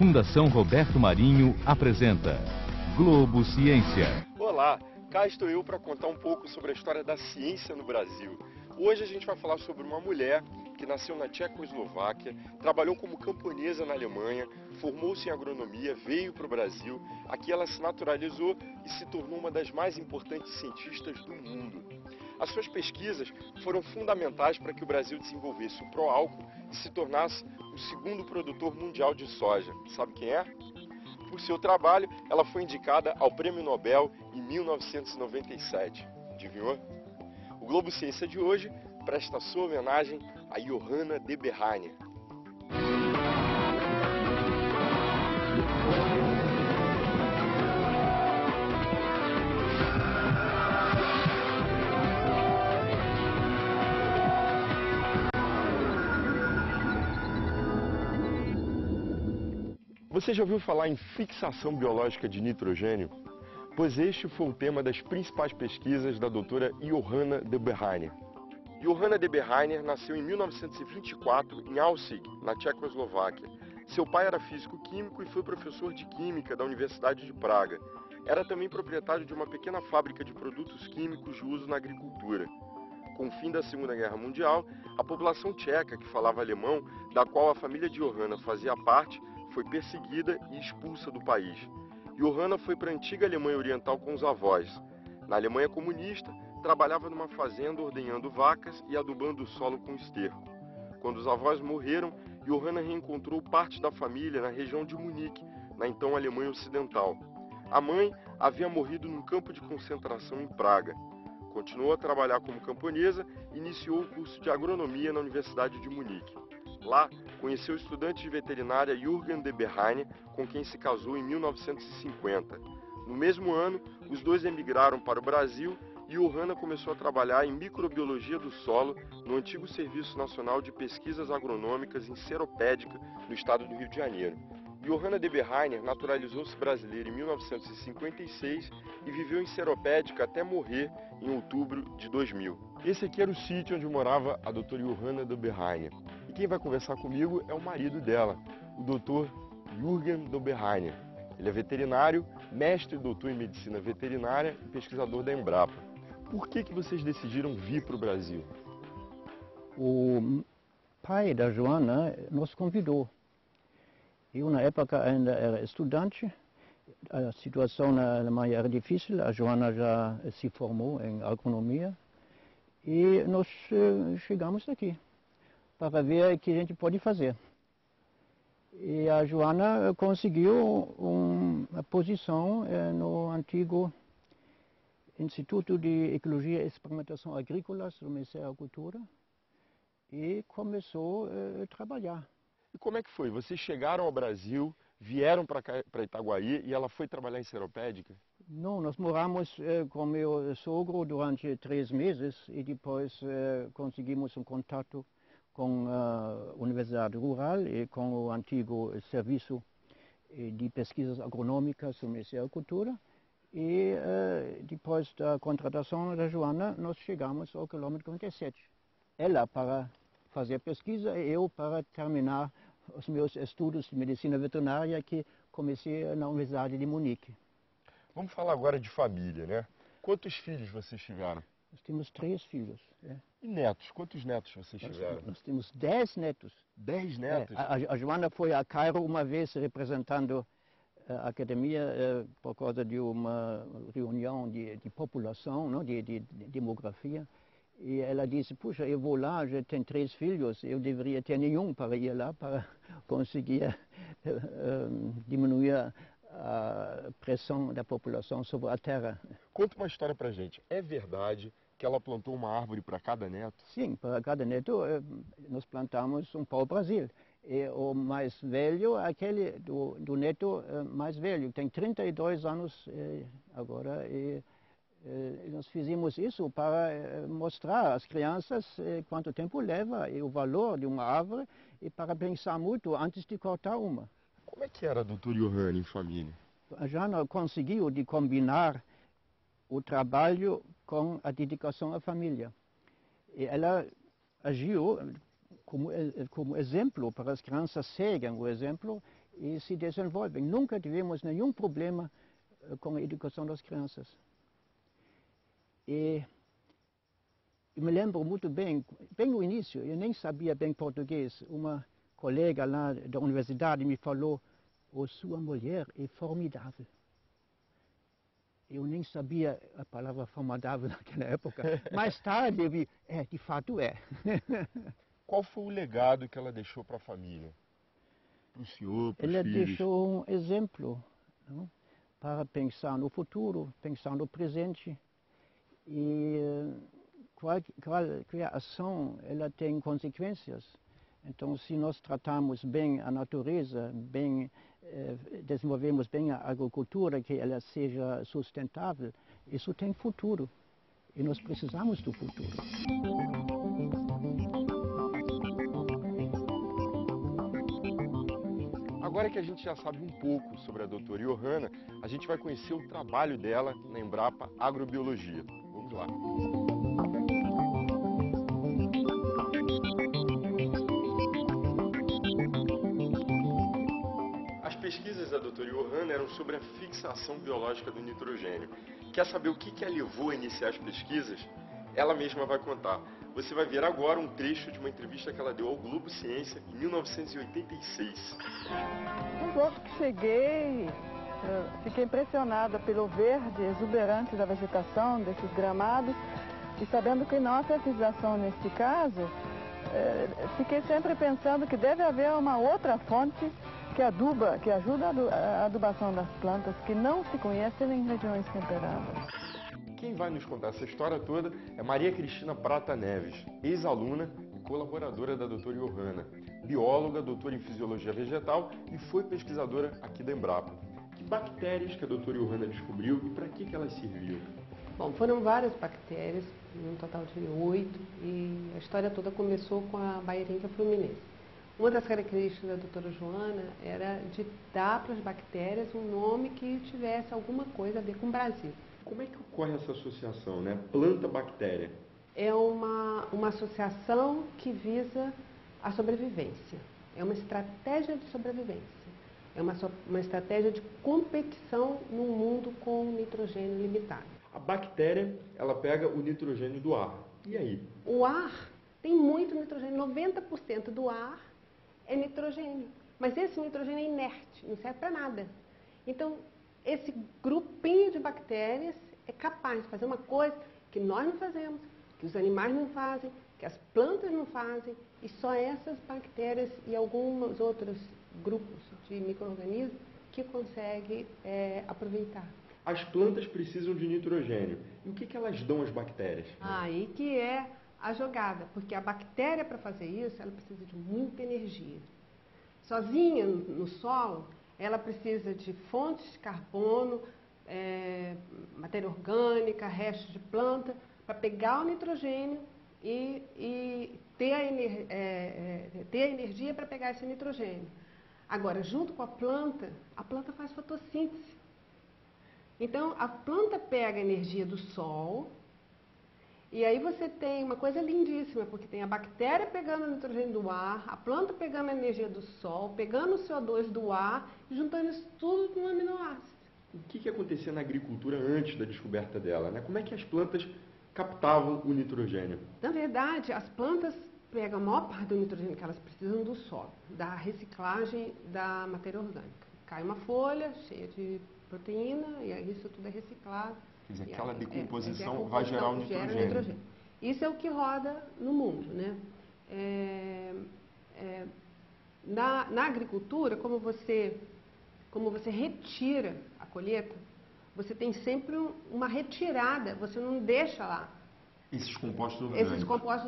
Fundação Roberto Marinho apresenta Globo Ciência. Olá, cá estou eu para contar um pouco sobre a história da ciência no Brasil. Hoje a gente vai falar sobre uma mulher que nasceu na Tchecoslováquia, trabalhou como camponesa na Alemanha, formou-se em agronomia, veio para o Brasil, aqui ela se naturalizou e se tornou uma das mais importantes cientistas do mundo. As suas pesquisas foram fundamentais para que o Brasil desenvolvesse o pró-álcool e se tornasse o segundo produtor mundial de soja. Sabe quem é? Por seu trabalho, ela foi indicada ao Prêmio Nobel em 1997. Adivinhou? O Globo Ciência de hoje presta sua homenagem a Johanna de Berhainer. Você já ouviu falar em fixação biológica de nitrogênio? Pois este foi o tema das principais pesquisas da doutora Johanna de Berhainer. Johanna de Berhainer nasceu em 1924 em Aussig, na Tchecoslováquia. Seu pai era físico-químico e foi professor de química da Universidade de Praga. Era também proprietário de uma pequena fábrica de produtos químicos de uso na agricultura. Com o fim da Segunda Guerra Mundial, a população tcheca que falava alemão, da qual a família de Johanna fazia parte, foi perseguida e expulsa do país. Johanna foi para a antiga Alemanha Oriental com os avós. Na Alemanha comunista, trabalhava numa fazenda ordenhando vacas e adubando o solo com esterco. Quando os avós morreram, Johanna reencontrou parte da família na região de Munique, na então Alemanha Ocidental. A mãe havia morrido num campo de concentração em Praga. Continuou a trabalhar como camponesa e iniciou o curso de agronomia na Universidade de Munique. Lá, conheceu o estudante de veterinária Jürgen de Berhainer, com quem se casou em 1950. No mesmo ano, os dois emigraram para o Brasil e Johanna começou a trabalhar em microbiologia do solo no antigo Serviço Nacional de Pesquisas Agronômicas em Seropédica, no estado do Rio de Janeiro. Johanna de Berhainer naturalizou-se brasileira em 1956 e viveu em Seropédica até morrer em outubro de 2000. Esse aqui era o sítio onde morava a doutora Johanna de Berhainer. E quem vai conversar comigo é o marido dela, o doutor Jürgen de Berhainer. Ele é veterinário, mestre e doutor em medicina veterinária e pesquisador da Embrapa. Por que vocês decidiram vir para o Brasil? O pai da Johanna nos convidou. Eu, na época, ainda era estudante, a situação na Alemanha era difícil, a Johanna já se formou em agronomia e nós chegamos aqui para ver o que a gente pode fazer. E a Johanna conseguiu uma posição no antigo Instituto de Ecologia e Experimentação Agrícola do Ministério da Agricultura e começou a trabalhar. E como é que foi? Vocês chegaram ao Brasil, vieram para Itaguaí e ela foi trabalhar em Seropédica? Não, nós moramos com meu sogro durante 3 meses e depois conseguimos um contato com a Universidade Rural e com o antigo Serviço de Pesquisas Agronômicas do Ministério da Agricultura. E depois da contratação da Johanna, nós chegamos ao quilômetro 47. Ela para fazer pesquisa e eu para terminar os meus estudos de medicina veterinária que comecei na Universidade de Munique. Vamos falar agora de família, né? Quantos filhos vocês tiveram? Nós temos 3 filhos. E netos? Quantos netos vocês tiveram? Nós temos 10 netos. 10 netos? A Johanna foi a Cairo uma vez representando a academia por causa de uma reunião de população, não? De demografia. E ela disse, puxa, eu vou lá, já tenho 3 filhos, eu deveria ter nenhum para ir lá, para conseguir diminuir a pressão da população sobre a terra. Conta uma história pra gente. É verdade que ela plantou uma árvore para cada neto? Sim, para cada neto nós plantamos um pau-brasil. E o mais velho, aquele do neto mais velho, tem 32 anos agora. E nós fizemos isso para mostrar às crianças quanto tempo leva e o valor de uma árvore e para pensar muito antes de cortar uma. Como é que era a doutora Johanna em família? A Johanna conseguiu de combinar o trabalho com a dedicação à família. E ela agiu como exemplo para as crianças seguem o exemplo e se desenvolvem. Nunca tivemos nenhum problema com a educação das crianças. E me lembro muito bem, bem no início, eu nem sabia bem português. Uma colega lá da universidade me falou: "Oh, sua mulher é formidável." Eu nem sabia a palavra formidável naquela época. Mais tarde eu vi, de fato é. Qual foi o legado que ela deixou para a família? Para o senhor, para os Ela filhos? deixou um exemplo, não? Para pensar no futuro, pensar no presente. E qualquer ação ela tem consequências. Então, se nós tratamos bem a natureza, desenvolvemos bem a agricultura, que ela seja sustentável, isso tem futuro. E nós precisamos do futuro. Agora que a gente já sabe um pouco sobre a doutora Johanna, a gente vai conhecer o trabalho dela na Embrapa Agrobiologia. Vamos lá. As pesquisas da doutora Johanna eram sobre a fixação biológica do nitrogênio. Quer saber o que a levou a iniciar as pesquisas? Ela mesma vai contar. Você vai ver agora um trecho de uma entrevista que ela deu ao Globo Ciência em 1986. Logo que cheguei, fiquei impressionada pelo verde exuberante da vegetação, desses gramados, e sabendo que nossa fertilização nesse caso, fiquei sempre pensando que deve haver uma outra fonte que ajuda a adubação das plantas, que não se conhece em regiões temperadas. Quem vai nos contar essa história toda é Maria Cristina Prata Neves, ex-aluna e colaboradora da doutora Johanna, bióloga, doutora em fisiologia vegetal e foi pesquisadora aqui da Embrapa. Que bactérias que a doutora Johanna descobriu e para que elas serviam? Bom, foram várias bactérias, um total de 8, e a história toda começou com a Baerenca fluminense. Uma das características da doutora Johanna era de dar para as bactérias um nome que tivesse alguma coisa a ver com o Brasil. Como é que ocorre essa associação, né? Planta-bactéria? É uma associação que visa a sobrevivência. É uma estratégia de sobrevivência. É uma estratégia de competição num mundo com nitrogênio limitado. A bactéria, ela pega o nitrogênio do ar. E aí? O ar tem muito nitrogênio. 90% do ar é nitrogênio. Mas esse nitrogênio é inerte, não serve para nada. Então, esse grupinho de bactérias é capaz de fazer uma coisa que nós não fazemos, que os animais não fazem, que as plantas não fazem, e só essas bactérias e alguns outros grupos de micro-organismos que conseguem aproveitar. As plantas precisam de nitrogênio. E o que elas dão às bactérias? Aí que é a jogada, porque a bactéria, para fazer isso, ela precisa de muita energia. Sozinha no solo, ela precisa de fontes de carbono, matéria orgânica, restos de planta, para pegar o nitrogênio e ter a energia para pegar esse nitrogênio. Agora, junto com a planta faz fotossíntese. Então, a planta pega a energia do sol, e aí você tem uma coisa lindíssima, porque tem a bactéria pegando o nitrogênio do ar, a planta pegando a energia do sol, pegando o CO2 do ar e juntando isso tudo com um aminoácido. O que acontecia na agricultura antes da descoberta dela, né? Como é que as plantas captavam o nitrogênio? Na verdade, as plantas pegam a maior parte do nitrogênio que elas precisam do solo, da reciclagem da matéria orgânica. Cai uma folha cheia de proteína e aí isso tudo é reciclado. Quer dizer, aquela decomposição vai gerar o nitrogênio. Isso é o que roda no mundo, né? Na agricultura, como você retira a colheita, você tem sempre uma retirada, você não deixa lá esses compostos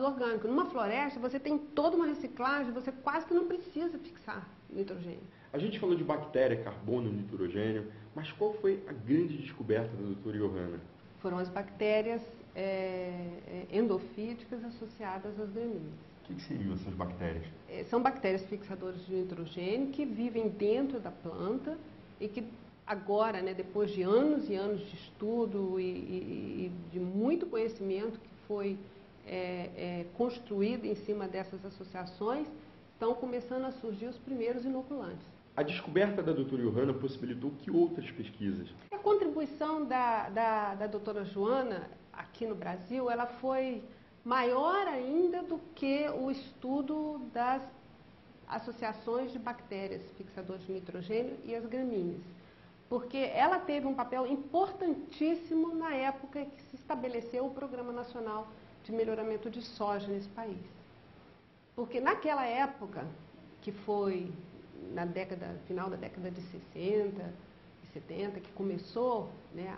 orgânicos. Numa floresta, você tem toda uma reciclagem, você quase que não precisa fixar nitrogênio. A gente falou de bactéria, carbono, nitrogênio, mas qual foi a grande descoberta da doutora Johanna? Foram as bactérias endofíticas associadas às gramíneas. O que seriam essas bactérias? São bactérias fixadoras de nitrogênio que vivem dentro da planta e que agora, né, depois de anos e anos de estudo e de muito conhecimento que foi construído em cima dessas associações, estão começando a surgir os primeiros inoculantes. A descoberta da doutora Johanna possibilitou que outras pesquisas? A contribuição da doutora Johanna aqui no Brasil, ela foi maior ainda do que o estudo das associações de bactérias fixadoras de nitrogênio e as gramíneas. Porque ela teve um papel importantíssimo na época que se estabeleceu o Programa Nacional de Melhoramento de Soja nesse país. Porque naquela época, que foi na final da década de 60 e 70, que começou, né,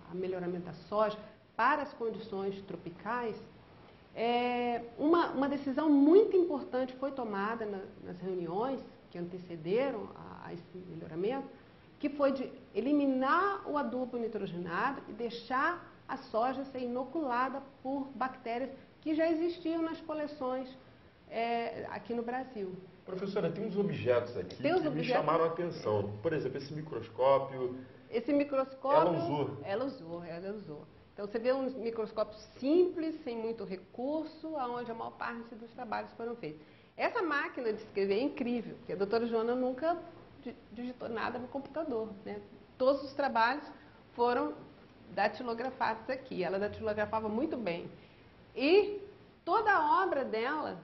a melhoramento da soja para as condições tropicais, uma decisão muito importante foi tomada nas reuniões que antecederam a esse melhoramento, que foi de eliminar o adubo nitrogenado e deixar a soja ser inoculada por bactérias que já existiam nas coleções aqui no Brasil. Professora, tem uns objetos aqui que me chamaram a atenção. Por exemplo, esse microscópio. Esse microscópio... Ela usou. Então, você vê um microscópio simples, sem muito recurso, onde a maior parte dos trabalhos foram feitos. Essa máquina de escrever é incrível, porque a doutora Johanna nunca digitou nada no computador, né? Todos os trabalhos foram datilografados aqui. Ela datilografava muito bem. E toda a obra dela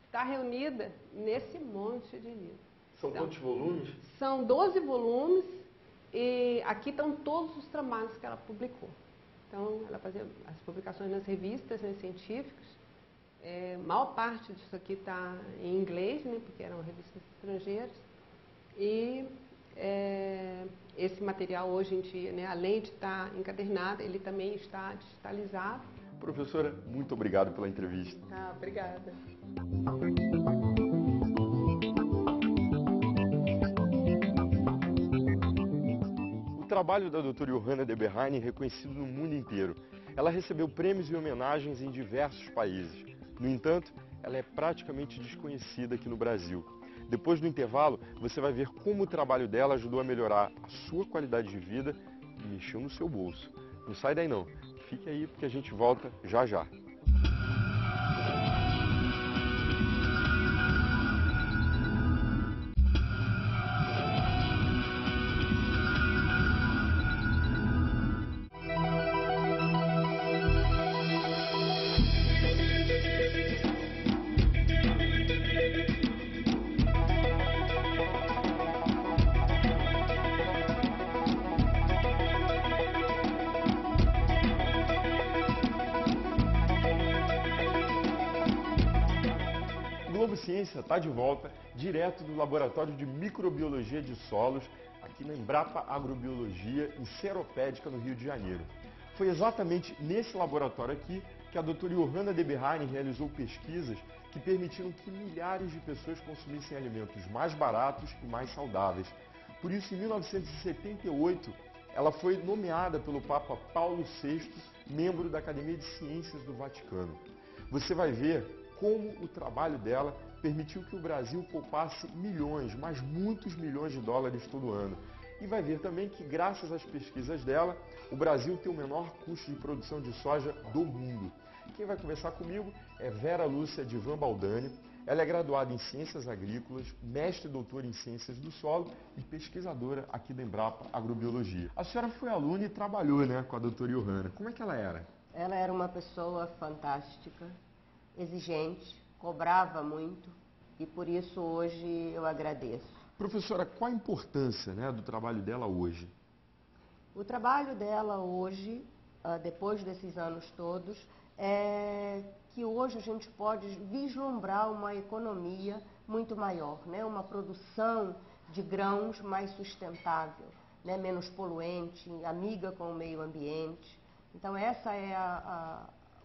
está reunida nesse monte de livros. São quantos volumes? São 12 volumes e aqui estão todos os trabalhos que ela publicou. Então, ela fazia as publicações nas revistas, né, científicas. Maior parte disso aqui está em inglês, né, porque eram revistas estrangeiras. E esse material hoje em dia, né, além de estar encadernado, ele também está digitalizado. Professora, muito obrigado pela entrevista. Obrigada. O trabalho da doutora Johanna de Berhane é reconhecido no mundo inteiro. Ela recebeu prêmios e homenagens em diversos países. No entanto, ela é praticamente desconhecida aqui no Brasil. Depois do intervalo, você vai ver como o trabalho dela ajudou a melhorar a sua qualidade de vida e mexeu no seu bolso. Não sai daí não. Fique aí porque a gente volta já já. Globo Ciência está de volta, direto do Laboratório de Microbiologia de Solos, aqui na Embrapa Agrobiologia, em Seropédica, no Rio de Janeiro. Foi exatamente nesse laboratório aqui que a doutora Johanna de Berhane realizou pesquisas que permitiram que milhares de pessoas consumissem alimentos mais baratos e mais saudáveis. Por isso, em 1978, ela foi nomeada pelo Papa Paulo VI, membro da Academia de Ciências do Vaticano. Você vai ver como o trabalho dela permitiu que o Brasil poupasse milhões, mas muitos milhões de dólares todo ano. E vai ver também que, graças às pesquisas dela, o Brasil tem o menor custo de produção de soja do mundo. Quem vai conversar comigo é Vera Lúcia Divan Baldani. Ela é graduada em Ciências Agrícolas, mestre e doutora em Ciências do Solo e pesquisadora aqui da Embrapa Agrobiologia. A senhora foi aluna e trabalhou, né, com a doutora Johanna. Como é que ela era? Ela era uma pessoa fantástica, exigente, cobrava muito e por isso hoje eu agradeço. Professora, qual a importância, né, do trabalho dela hoje? O trabalho dela hoje, depois desses anos todos, é que hoje a gente pode vislumbrar uma economia muito maior, né? Uma produção de grãos mais sustentável, né? Menos poluente, amiga com o meio ambiente. Então essa é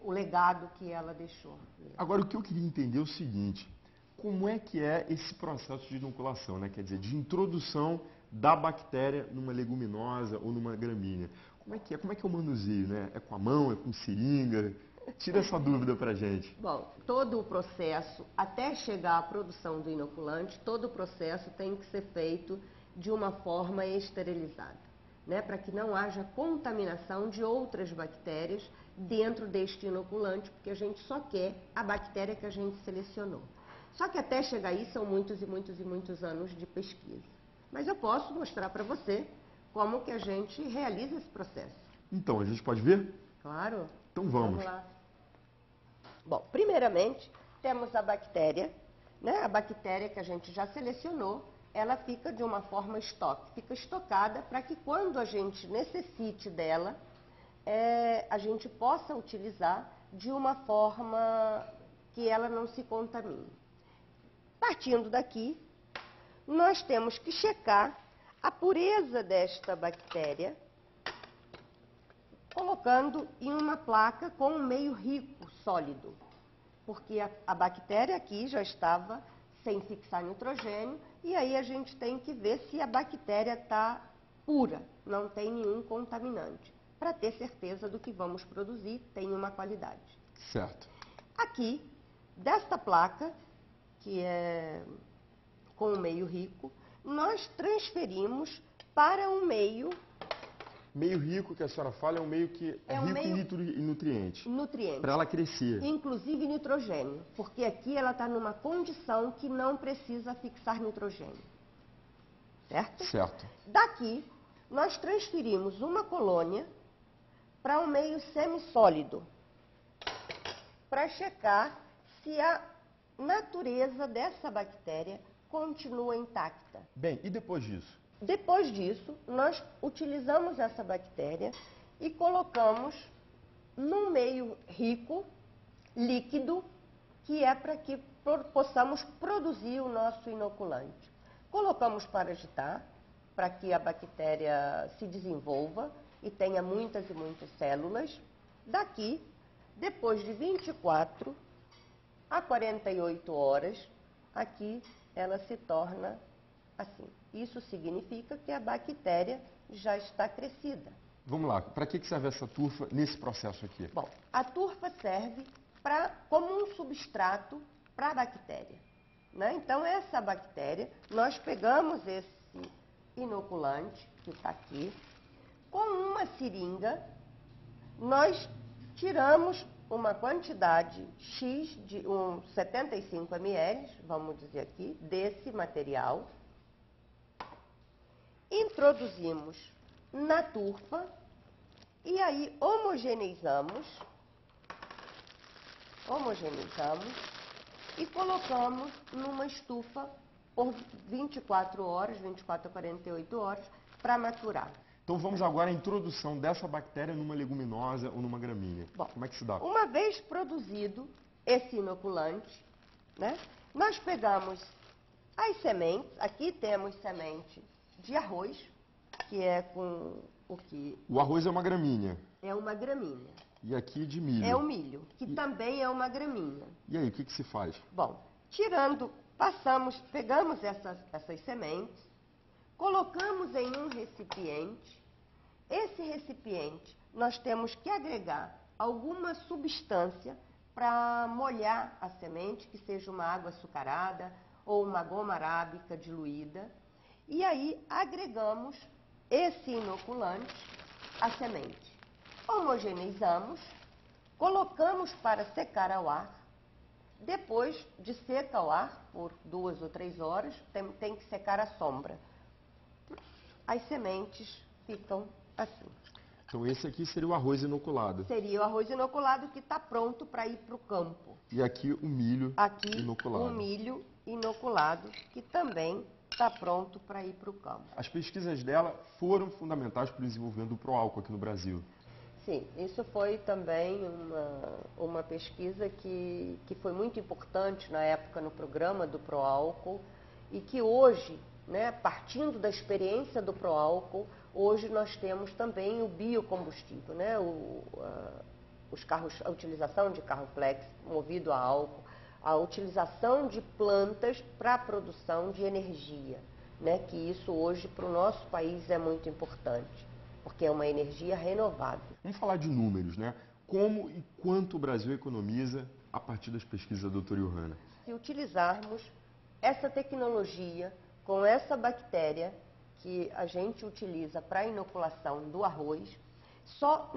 o legado que ela deixou. Agora, o que eu queria entender é o seguinte: como é que é esse processo de inoculação, né? Quer dizer, de introdução da bactéria numa leguminosa ou numa gramínea? Como é que é? Como é que eu manuseio, né? É com a mão, é com seringa? Tira essa dúvida pra gente. Bom, todo o processo, até chegar à produção do inoculante, todo o processo tem que ser feito de uma forma esterilizada, né? Para que não haja contaminação de outras bactérias dentro deste inoculante, porque a gente só quer a bactéria que a gente selecionou. Só que até chegar aí são muitos e muitos e muitos anos de pesquisa. Mas eu posso mostrar para você como que a gente realiza esse processo. Então, a gente pode ver? Claro. Então vamos. Lá. Bom, primeiramente, temos a bactéria, né? A bactéria que a gente já selecionou, ela fica de uma forma estoque, fica estocada para que quando a gente necessite dela, a gente possa utilizar de uma forma que ela não se contamine. Partindo daqui, nós temos que checar a pureza desta bactéria, colocando em uma placa com um meio rico, sólido, porque a bactéria aqui já estava sem fixar nitrogênio, e aí a gente tem que ver se a bactéria está pura, não tem nenhum contaminante, para ter certeza do que vamos produzir tem uma qualidade. Certo. Aqui, desta placa, que é com o meio rico, nós transferimos para um meio... Meio rico, que a senhora fala, é um meio que é rico em nutrientes. Nutrientes. Para ela crescer. Inclusive nitrogênio, porque aqui ela está numa condição que não precisa fixar nitrogênio. Certo? Certo. Daqui, nós transferimos uma colônia para um meio semissólido, para checar se a natureza dessa bactéria continua intacta. Bem, e depois disso? Depois disso, nós utilizamos essa bactéria e colocamos num meio rico, líquido, que é para que possamos produzir o nosso inoculante. Colocamos para agitar, para que a bactéria se desenvolva e tenha muitas e muitas células. Daqui, depois de 24 a 48 horas, aqui ela se torna assim. Isso significa que a bactéria já está crescida. Vamos lá, para que serve essa turfa nesse processo aqui? Bom, a turfa serve como um substrato para a bactéria, né? Então, essa bactéria, nós pegamos esse inoculante, que está aqui, com uma seringa, nós tiramos uma quantidade X de 75 ml, vamos dizer aqui, desse material, introduzimos na turfa e aí homogeneizamos e colocamos numa estufa por 24 horas, 24 a 48 horas, para maturar. Então vamos agora à introdução dessa bactéria numa leguminosa ou numa gramínea. Bom, como é que se dá? Uma vez produzido esse inoculante, né, nós pegamos as sementes, aqui temos semente de arroz, que é com o que... O arroz é uma gramínea. É uma gramínea. E aqui de milho. É o milho, que também é uma gramínea. E aí, o que se faz? Bom, pegamos essas sementes, colocamos em um recipiente. Esse recipiente, nós temos que agregar alguma substância para molhar a semente, que seja uma água açucarada ou uma goma arábica diluída. E aí, agregamos esse inoculante à semente. Homogeneizamos, colocamos para secar ao ar. Depois de seca ao ar, por 2 ou 3 horas, tem que secar à sombra. As sementes ficam assim. Então esse aqui seria o arroz inoculado. Seria o arroz inoculado que está pronto para ir para o campo. E aqui o milho inoculado. Aqui o milho inoculado, que também está pronto para ir para o campo. As pesquisas dela foram fundamentais para o desenvolvimento do Proálcool aqui no Brasil. Sim, isso foi também uma pesquisa que foi muito importante na época no programa do Proálcool e que hoje, né, partindo da experiência do Proálcool, hoje nós temos também o biocombustível, né, a utilização de carro flex movido a álcool, a utilização de plantas para a produção de energia, né, que isso hoje para o nosso país é muito importante, porque é uma energia renovável. Vamos falar de números, né? Como e quanto o Brasil economiza a partir das pesquisas da doutora Johanna? Se utilizarmos essa tecnologia com essa bactéria que a gente utiliza para a inoculação do arroz, só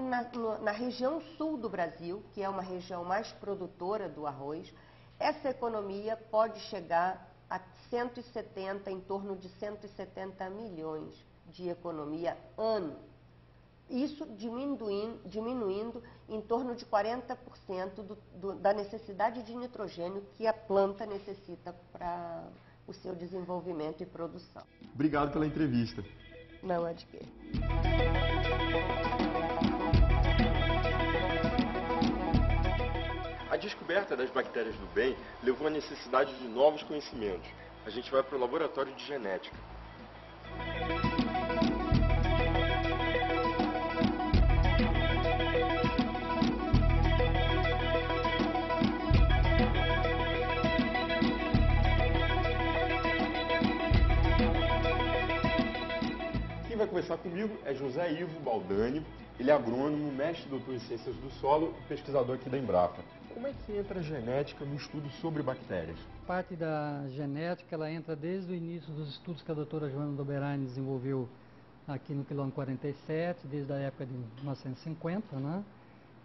na região sul do Brasil, que é uma região mais produtora do arroz, essa economia pode chegar a 170, em torno de 170 milhões de economia ano. Isso diminuindo em torno de 40% da necessidade de nitrogênio que a planta necessita para o seu desenvolvimento e produção. Obrigado pela entrevista. Não é de quê. A descoberta das bactérias do bem levou à necessidade de novos conhecimentos. A gente vai para o laboratório de genética. Quem vai conversar comigo é José Ivo Baldani. Ele é agrônomo, mestre doutor em ciências do solo e pesquisador aqui da Embrapa. Como é que entra a genética no estudo sobre bactérias? Parte da genética, ela entra desde o início dos estudos que a doutora Johanna Dobereiner desenvolveu aqui no quilômetro 47, desde a época de 1950, né?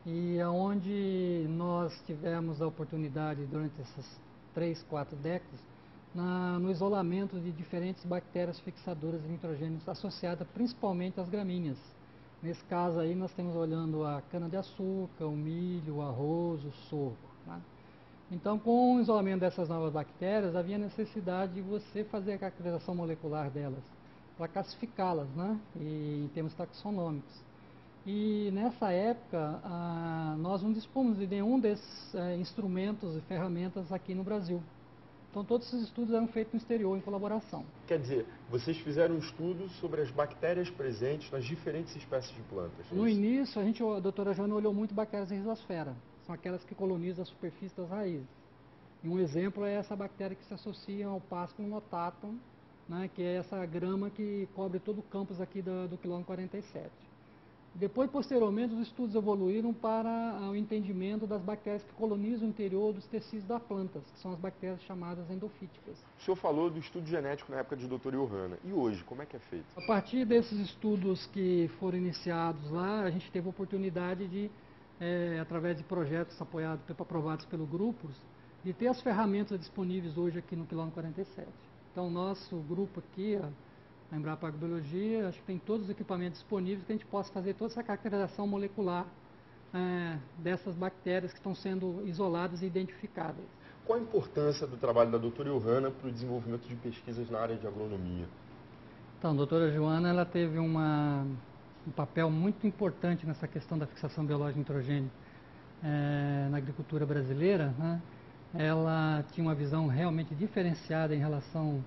E onde nós tivemos a oportunidade, durante essas 3, 4 décadas, no isolamento de diferentes bactérias fixadoras de nitrogênio associadas principalmente às gramíneas. Nesse caso aí nós estamos olhando a cana-de-açúcar, o milho, o arroz, o sorgo. Né? Então, com o isolamento dessas novas bactérias, havia necessidade de você fazer a caracterização molecular delas, para classificá-las, né? E, em termos taxonômicos. E nessa época, nós não dispomos de nenhum desses instrumentos e ferramentas aqui no Brasil. Então, todos esses estudos eram feitos no exterior, em colaboração. Quer dizer, vocês fizeram um estudo sobre as bactérias presentes nas diferentes espécies de plantas? No início, a doutora Joana olhou muito bactérias da rizosfera. São aquelas que colonizam a superfície das raízes. E um exemplo é essa bactéria que se associa ao Pasculum notatum, né, que é essa grama que cobre todo o campus aqui do quilômetro 47. Depois, posteriormente, os estudos evoluíram para o entendimento das bactérias que colonizam o interior dos tecidos das plantas, que são as bactérias chamadas endofíticas. O senhor falou do estudo genético na época de doutora Johanna. E hoje, como é que é feito? A partir desses estudos que foram iniciados lá, a gente teve a oportunidade de, através de projetos aprovados pelo grupos, de ter as ferramentas disponíveis hoje aqui no quilômetro 47. Então, nosso grupo aqui, a Embrapa Agrobiologia, acho que tem todos os equipamentos disponíveis que a gente possa fazer toda essa caracterização molecular dessas bactérias que estão sendo isoladas e identificadas. Qual a importância do trabalho da doutora Johanna para o desenvolvimento de pesquisas na área de agronomia? Então, a doutora Johanna, ela teve um papel muito importante nessa questão da fixação biológica de nitrogênio na agricultura brasileira, né? Ela tinha uma visão realmente diferenciada em relação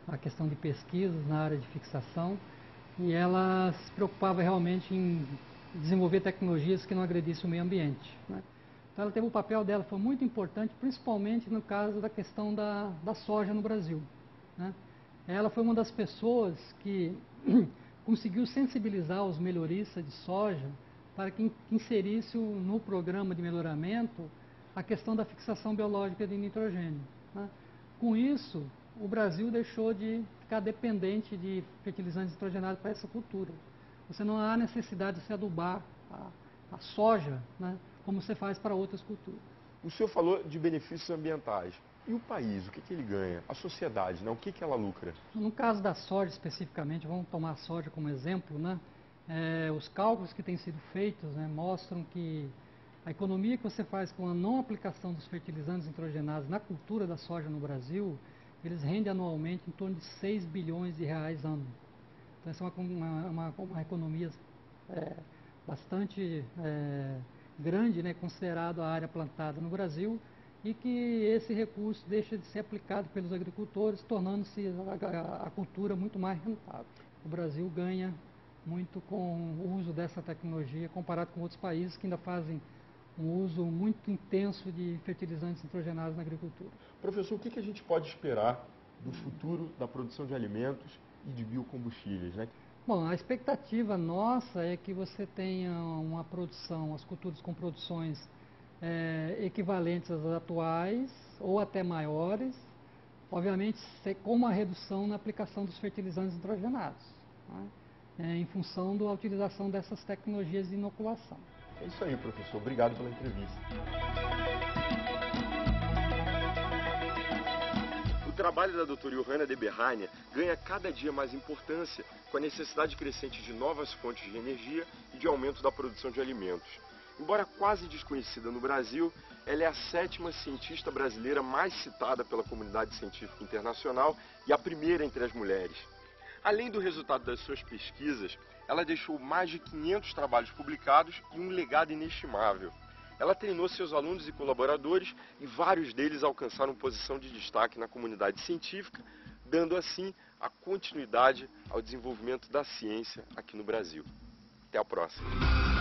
à questão de pesquisas na área de fixação, e ela se preocupava realmente em desenvolver tecnologias que não agredissem o meio ambiente, né? Então, ela teve o papel dela, foi muito importante, principalmente no caso da questão da soja no Brasil, né? Ela foi uma das pessoas que conseguiu sensibilizar os melhoristas de soja para que inserisse no programa de melhoramento a questão da fixação biológica de nitrogênio, né? Com isso, o Brasil deixou de ficar dependente de fertilizantes nitrogenados para essa cultura. Você não há necessidade de se adubar a soja, né, como você faz para outras culturas. O senhor falou de benefícios ambientais. E o país, o que ele ganha? A sociedade, né? O que ela lucra? No caso da soja especificamente, vamos tomar a soja como exemplo, né? Os cálculos que têm sido feitos, né, mostram que a economia que você faz com a não aplicação dos fertilizantes nitrogenados na cultura da soja no Brasil, eles rendem anualmente em torno de 6 bilhões de reais ano. Então, essa é uma economia bastante grande, né, considerado a área plantada no Brasil, e que esse recurso deixa de ser aplicado pelos agricultores, tornando-se a cultura muito mais rentável. O Brasil ganha muito com o uso dessa tecnologia, comparado com outros países que ainda fazem um uso muito intenso de fertilizantes nitrogenados na agricultura. Professor, o que a gente pode esperar do futuro da produção de alimentos e de biocombustíveis, né? Bom, a expectativa nossa é que você tenha uma produção, as culturas com produções equivalentes às atuais ou até maiores, obviamente com uma redução na aplicação dos fertilizantes nitrogenados, né? Em função da utilização dessas tecnologias de inoculação. É isso aí, professor. Obrigado pela entrevista. O trabalho da doutora Johanna de Berhania ganha cada dia mais importância com a necessidade crescente de novas fontes de energia e de aumento da produção de alimentos. Embora quase desconhecida no Brasil, ela é a 7ª cientista brasileira mais citada pela comunidade científica internacional e a primeira entre as mulheres. Além do resultado das suas pesquisas, ela deixou mais de 500 trabalhos publicados e um legado inestimável. Ela treinou seus alunos e colaboradores e vários deles alcançaram posição de destaque na comunidade científica, dando assim a continuidade ao desenvolvimento da ciência aqui no Brasil. Até a próxima!